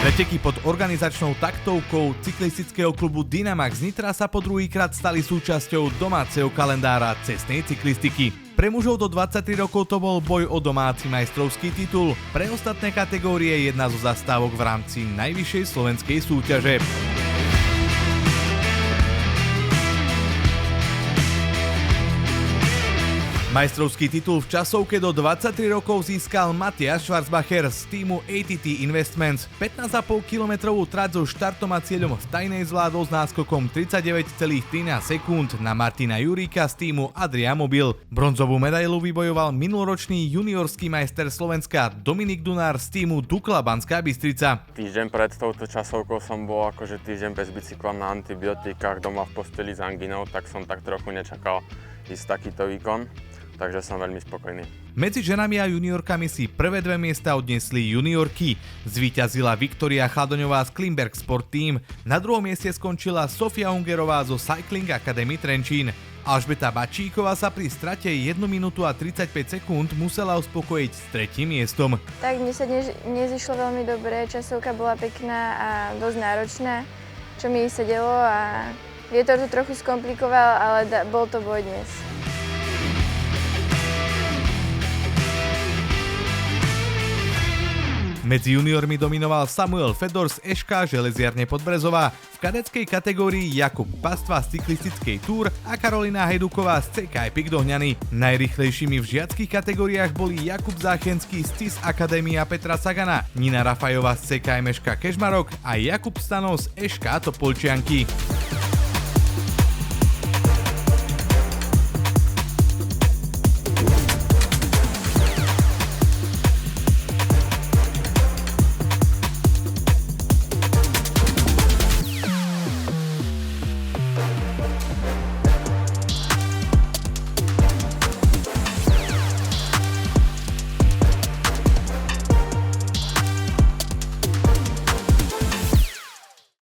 Preteky pod organizačnou taktovkou cyklistického klubu Dynamax z Nitra sa po druhýkrát stali súčasťou domáceho kalendára cestnej cyklistiky. Pre mužov do 23 rokov to bol boj o domáci majstrovský titul. Pre ostatné kategórie jedna zo zastávok v rámci najvyššej slovenskej súťaže. Majstrovský titul v časovke do 23 rokov získal Matthias Schwarzbacher z týmu ATT Investments. 15,5 kilometrovú trať so štartom a cieľom v tajnej zvládol s náskokom 39,13 sekúnd na Martina Juríka z týmu Adria Mobil. Bronzovú medailu vybojoval minuloročný juniorský majster Slovenska Dominik Dunár z týmu Dukla Banská Bystrica. Týždeň pred touto časovkou som bol akože týždeň bez bicykla na antibiotikách doma v posteli s anginou, tak som tak trochu nečakal ísť takýto výkon. Takže som veľmi spokojný. Medzi ženami a juniorkami si prvé dve miesta odniesli juniorky. Zvíťazila Viktória Chladoňová z Klimberg Sport Team. Na druhom mieste skončila Sofia Ungerová zo Cycling Academy Trenčín. Alžbeta Bačíková sa pri strate 1 minútu a 35 sekúnd musela uspokojiť s tretím miestom. Tak mne sa nezišlo veľmi dobre, časovka bola pekná a dosť náročná, čo mi sedelo a vietor to trochu skomplikoval, ale bol to boj dnes. Medzi juniormi dominoval Samuel Fedor z EŠK Železiarne Podbrezová, v kadeckej kategórii Jakub Pastva z cyklistickej Tour a Karolina Hejduková z CK Epic Dohňany. Najrýchlejšími v žiackych kategóriách boli Jakub Záchenský z CIS Akadémia Petra Sagana, Nina Rafajová z CK Meška Kežmarok a Jakub Stanov z EŠK Topolčianky.